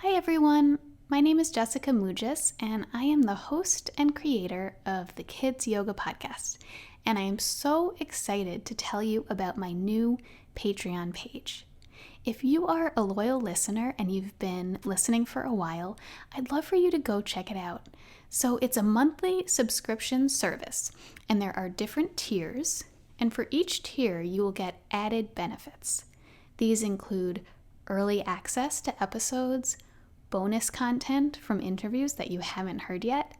Hi everyone, my name is Jessica Mougis and I am the host and creator of the Kids Yoga Podcast. And I am so excited to tell you about my new Patreon page. If you are a loyal listener and you've been listening for a while, I'd love for you to go check it out. So it's a monthly subscription service and there are different tiers, and for each tier you will get added benefits. These include early access to episodes, bonus content from interviews that you haven't heard yet,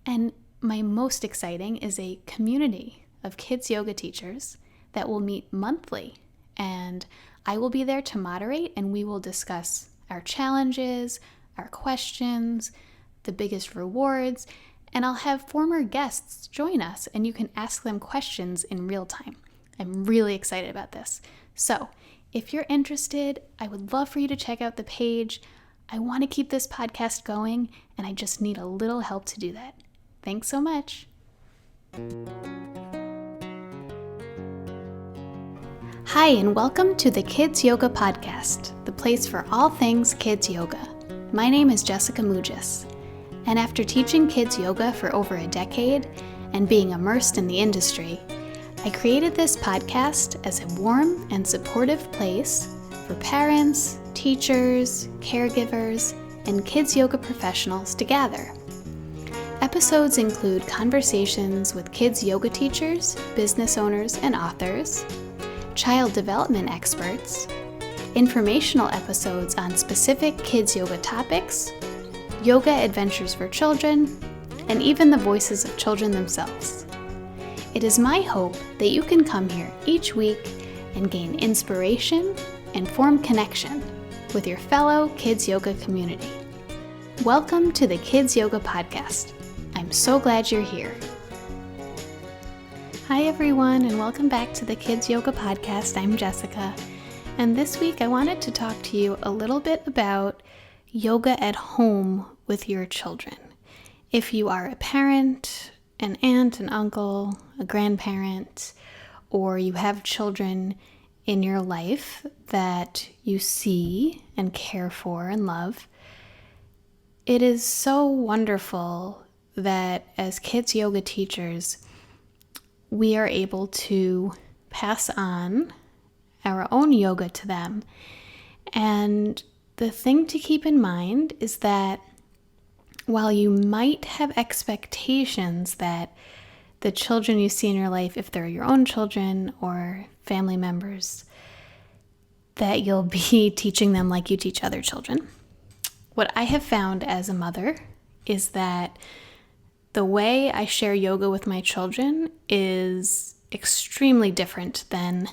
and my most exciting is a community of kids yoga teachers that will meet monthly, and I will be there to moderate, and we will discuss our challenges, our questions, the biggest rewards, and I'll have former guests join us and you can ask them questions in real time. I'm really excited about this. So if you're interested, I would love for you to check out the page. I want to keep this podcast going, and I just need a little help to do that. Thanks so much. Hi, and welcome to the Kids Yoga Podcast, the place for all things kids yoga. My name is Jessica Mougis, and after teaching kids yoga for over a decade and being immersed in the industry, I created this podcast as a warm and supportive place for parents, teachers, caregivers, and kids yoga professionals to gather. Episodes include conversations with kids yoga teachers, business owners, and authors, child development experts, informational episodes on specific kids yoga topics, yoga adventures for children, and even the voices of children themselves. It is my hope that you can come here each week and gain inspiration and form connection with your fellow kids yoga community. Welcome to the Kids Yoga Podcast. I'm so glad you're here. Hi everyone, and welcome back to the Kids Yoga Podcast. I'm Jessica, and this week I wanted to talk to you a little bit about yoga at home with your children. If you are a parent, an aunt, an uncle, a grandparent, or you have children in your life that you see and care for and love, it is so wonderful that as kids yoga teachers, we are able to pass on our own yoga to them. And the thing to keep in mind is that while you might have expectations that the children you see in your life, if they're your own children or family members, that you'll be teaching them like you teach other children. What I have found as a mother is that the way I share yoga with my children is extremely different than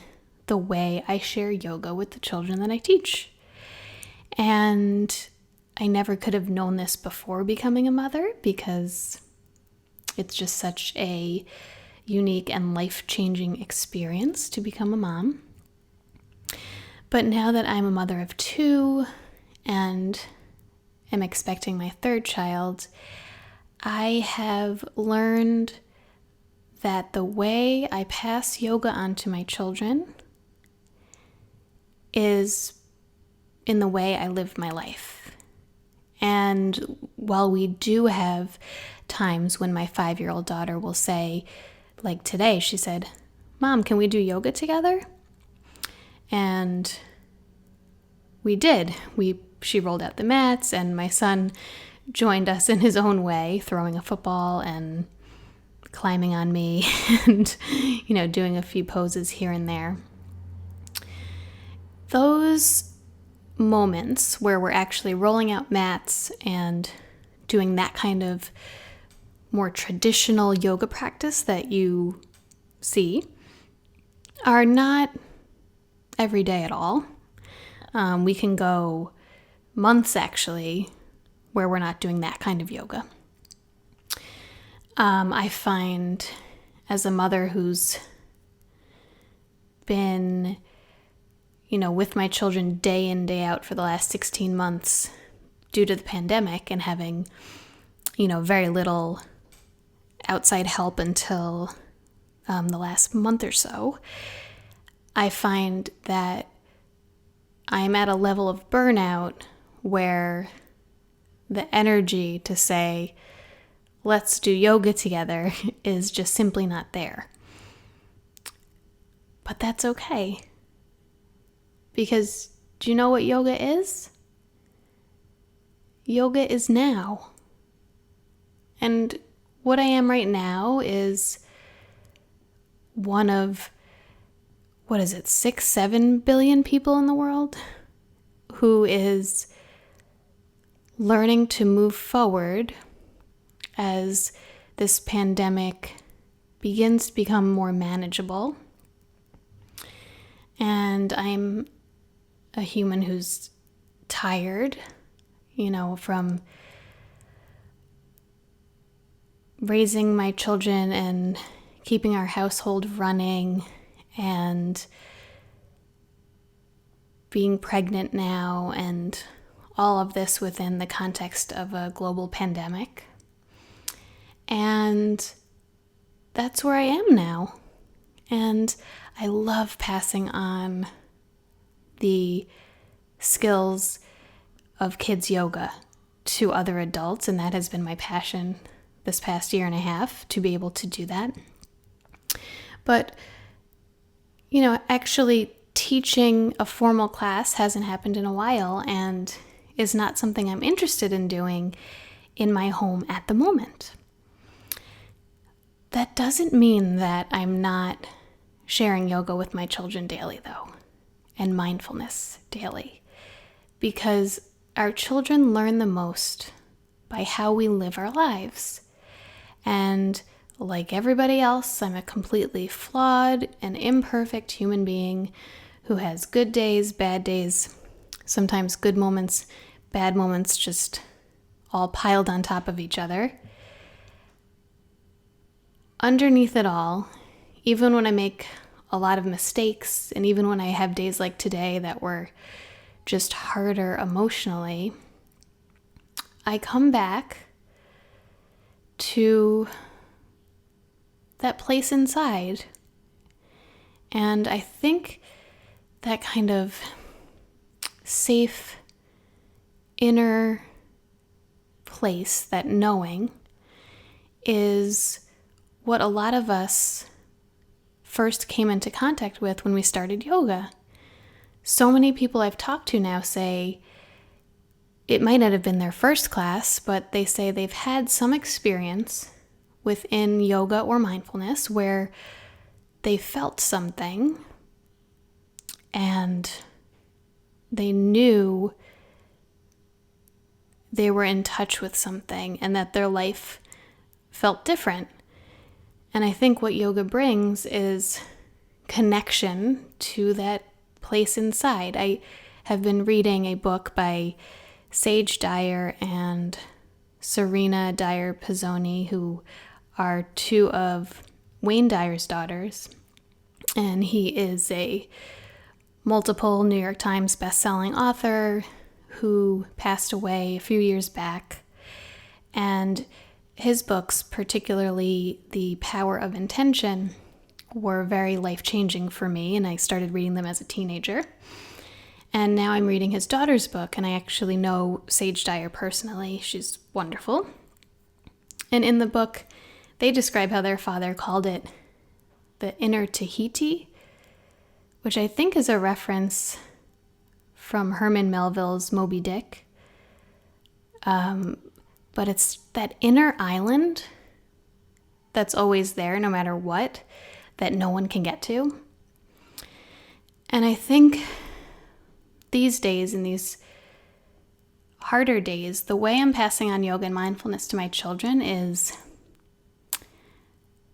the way I share yoga with the children that I teach. And I never could have known this before becoming a mother because it's just such a unique and life-changing experience to become a mom. But now that I'm a mother of two and am expecting my third child, I have learned that the way I pass yoga on to my children is in the way I live my life. And while we do have times when my 5-year-old daughter will say, like today, she said, "Mom, can we do yoga together?" And we did. She rolled out the mats, and my son joined us in his own way, throwing a football and climbing on me and, doing a few poses here and there. Those moments where we're actually rolling out mats and doing that kind of more traditional yoga practice that you see are not every day at all. We can go months actually where we're not doing that kind of yoga. I find as a mother who's been with my children day in, day out for the last 16 months due to the pandemic and having, very little outside help until the last month or so, I find that I'm at a level of burnout where the energy to say, let's do yoga together is just simply not there. But that's okay. Because do you know what yoga is? Yoga is now. And what I am right now is one of, 6-7 billion people in the world who is learning to move forward as this pandemic begins to become more manageable. And I'm a human who's tired, from raising my children and keeping our household running and being pregnant now, and all of this within the context of a global pandemic. And that's where I am now. And I love passing on the skills of kids yoga to other adults, and that has been my passion this past year and a half, to be able to do that. But, actually teaching a formal class hasn't happened in a while and is not something I'm interested in doing in my home at the moment. That doesn't mean that I'm not sharing yoga with my children daily, though, and mindfulness daily, because our children learn the most by how we live our lives. And like everybody else, I'm a completely flawed and imperfect human being who has good days, bad days, sometimes good moments, bad moments, just all piled on top of each other. Underneath it all, even when I make a lot of mistakes, and even when I have days like today that were just harder emotionally, I come back to that place inside. And I think that kind of safe inner place, that knowing, is what a lot of us first came into contact with when we started yoga. So many people I've talked to now say it might not have been their first class, but they say they've had some experience within yoga or mindfulness where they felt something and they knew they were in touch with something and that their life felt different. And I think what yoga brings is connection to that place inside. I have been reading a book by Sage Dyer and Serena Dyer Pizzoni, who are two of Wayne Dyer's daughters. And he is a multiple New York Times bestselling author who passed away a few years back. And his books, particularly The Power of Intention, were very life-changing for me, and I started reading them as a teenager. And now I'm reading his daughter's book, and I actually know Sage Dyer personally. She's wonderful. And in the book, they describe how their father called it the inner Tahiti, which I think is a reference from Herman Melville's Moby Dick. But it's that inner island that's always there no matter what, that no one can get to. And I think these days, in these harder days, the way I'm passing on yoga and mindfulness to my children is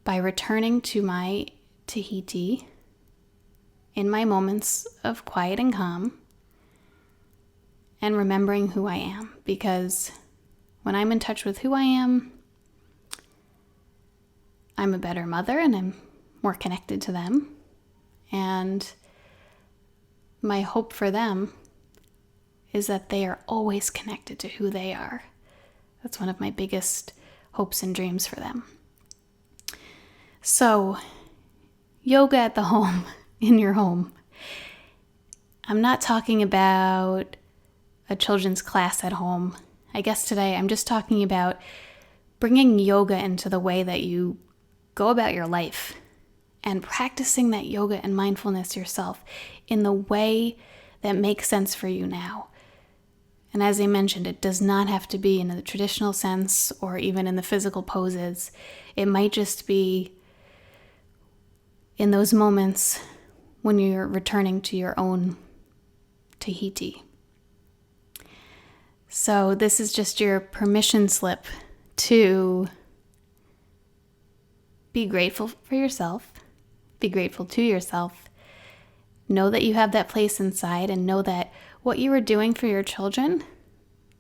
by returning to my Tahiti in my moments of quiet and calm and remembering who I am. Because when I'm in touch with who I am, I'm a better mother and I'm more connected to them. And my hope for them is that they are always connected to who they are. That's one of my biggest hopes and dreams for them. So, yoga at the home, in your home. I'm not talking about a children's class at home. I guess today I'm just talking about bringing yoga into the way that you go about your life and practicing that yoga and mindfulness yourself in the way that makes sense for you now. And as I mentioned, it does not have to be in the traditional sense or even in the physical poses. It might just be in those moments when you're returning to your own Tahiti. So this is just your permission slip to be grateful for yourself, be grateful to yourself, know that you have that place inside, and know that what you are doing for your children,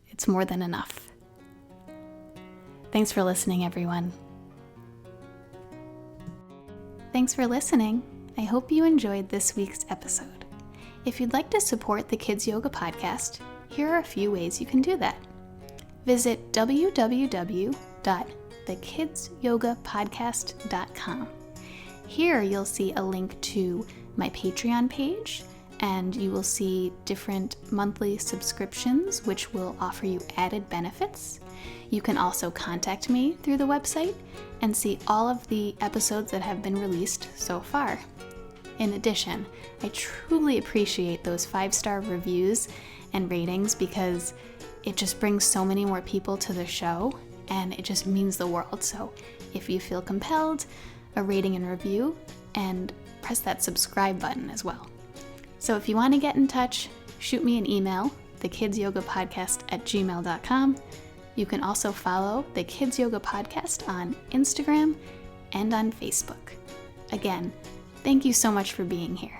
it's more than enough. Thanks for listening, everyone. Thanks for listening. I hope you enjoyed this week's episode. If you'd like to support the Kids Yoga Podcast, here are a few ways you can do that. Visit www.thekidsyogapodcast.com. Here you'll see a link to my Patreon page, and you will see different monthly subscriptions which will offer you added benefits. You can also contact me through the website and see all of the episodes that have been released so far. In addition, I truly appreciate those 5-star reviews and ratings because it just brings so many more people to the show, and it just means the world. So if you feel compelled, a rating and review, and press that subscribe button as well. So if you want to get in touch, shoot me an email, thekidsyogapodcast@gmail.com. You can also follow the Kids Yoga Podcast on Instagram and on Facebook. Again, thank you so much for being here.